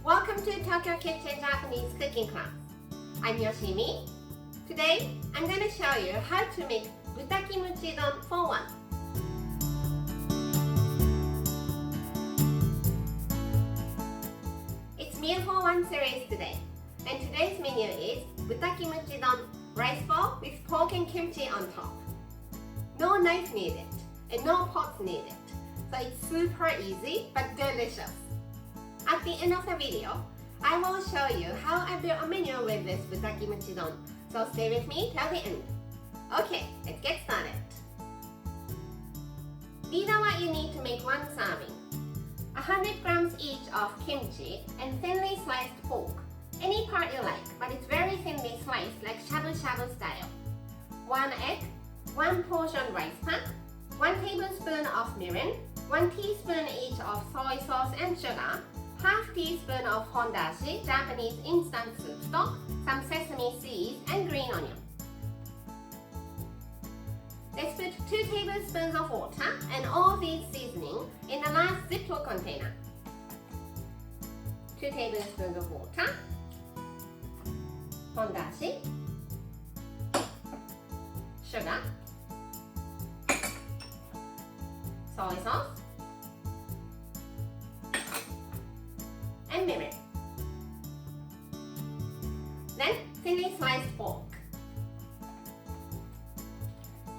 Welcome to Tokyo Kitchen Japanese cooking class. I'm Yoshimi. Today, I'm going to show you how to make Buta Kimchi Don for one. It's Meal for One series today. And today's menu is Buta Kimchi Don rice bowl with pork and kimchi on top. No knife needed and no pots needed. So it's super easy but delicious. At the end of the video, I will show you how I built a menu with this Buta Kimchi Don. So stay with me till the end. Okay, let's get started. These are what you need to make one serving. 100 grams each of kimchi and thinly sliced pork. Any part you like, but it's very thinly sliced like shabu-shabu style. 1 egg, 1 portion rice pack, 1 tablespoon of mirin, 1 teaspoon each of soy sauce and sugar, half teaspoon of hondashi, Japanese instant soup stock, some sesame seeds and green onion. Let's put 2 tablespoons of water and all these seasoning in a large Ziploc container. 2 tablespoons of water, hondashi, sugar, soy sauce, and mirin. Then thinly sliced pork.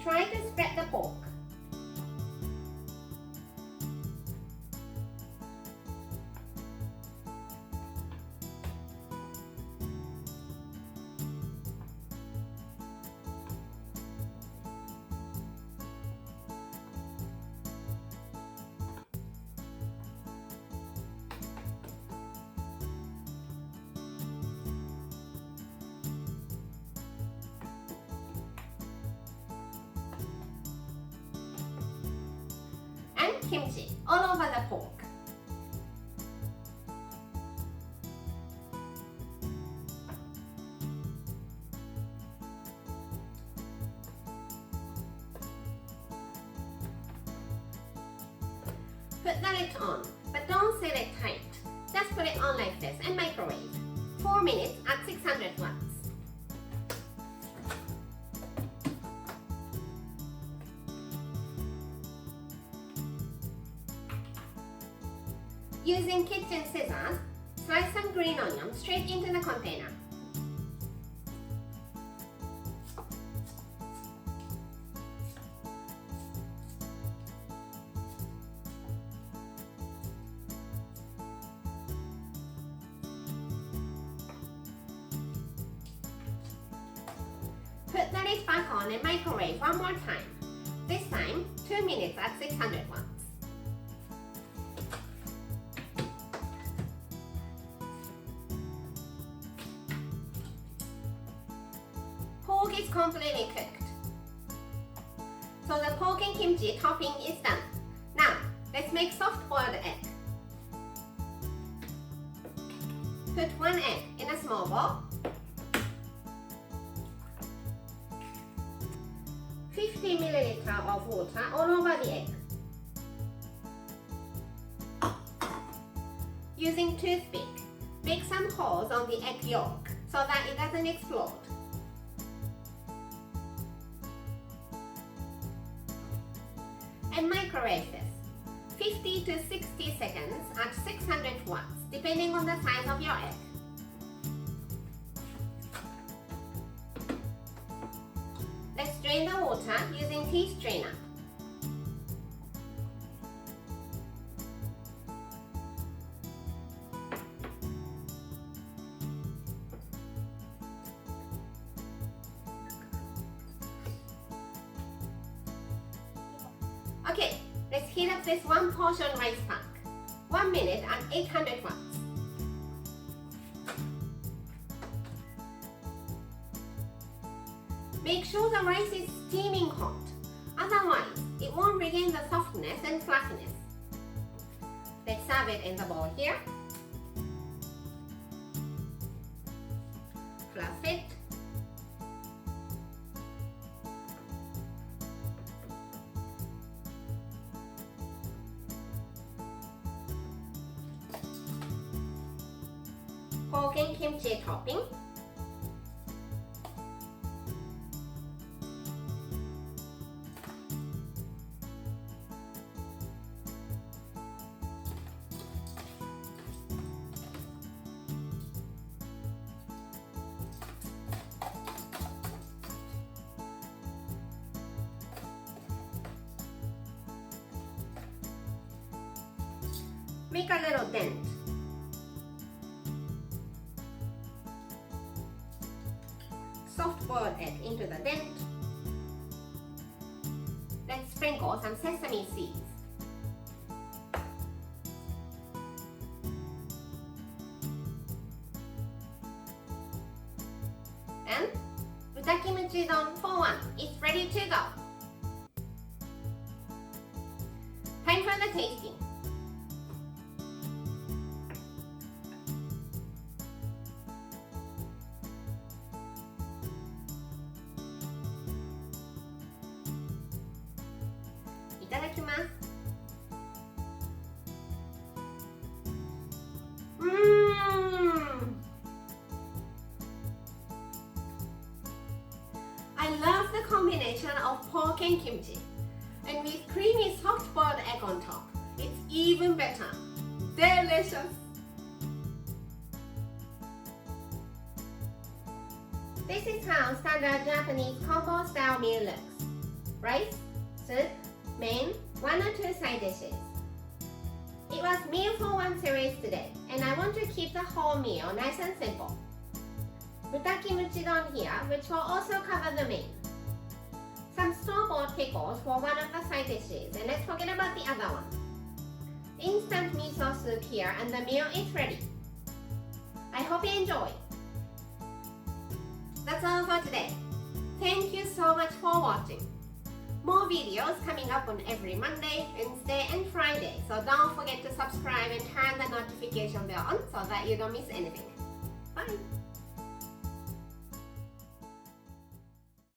Try to spread the pork. Kimchi all over the pork. Put the lid on, but don't seal it tight. Just put it on like this and microwave. 4 minutes at 600 watts. Using kitchen scissors, slice some green onion straight into the container. Put the lid back on and microwave one more time. This time, 2 minutes at 600 watts. Pork is completely cooked. So the pork and kimchi topping is done. Now, let's make soft boiled egg. Put 1 egg in a small bowl. 50 milliliters of water all over the egg. Using toothpick, make some holes on the egg yolk so that it doesn't explode. And microwave this 50 to 60 seconds at 600 watts depending on the size of your egg. Let's drain the water using tea strainer. Okay, let's heat up this 1 portion rice pack. 1 minute at 800 watts. Make sure the rice is steaming hot, otherwise it won't regain the softness and fluffiness. Let's serve it in the bowl here. Fluff it. pork and kimchi topping. Make a little dent. Soft-boiled egg into the dent. Let's sprinkle some sesame seeds. And Pork Kimchi Bowl for one is ready to go. Time for the tasting. Itadakimasu. I love the combination of pork and kimchi, and with creamy soft-boiled egg on top, it's even better. Delicious! This is how standard Japanese combo style meal looks. Rice, soup, main, 1 or 2 side dishes. It was meal for one series today, and I want to keep the whole meal nice and simple. Pork Kimchi Bowl here, which will also cover the main. Some store-bought pickles for one of the side dishes, and let's forget about the other one. Instant miso soup here, and the meal is ready. I hope you enjoy. That's all for today. Thank you so much for watching. More videos coming up on every Monday, Wednesday, and Friday, so don't forget to subscribe and turn the notification bell on so that you don't miss anything. Bye!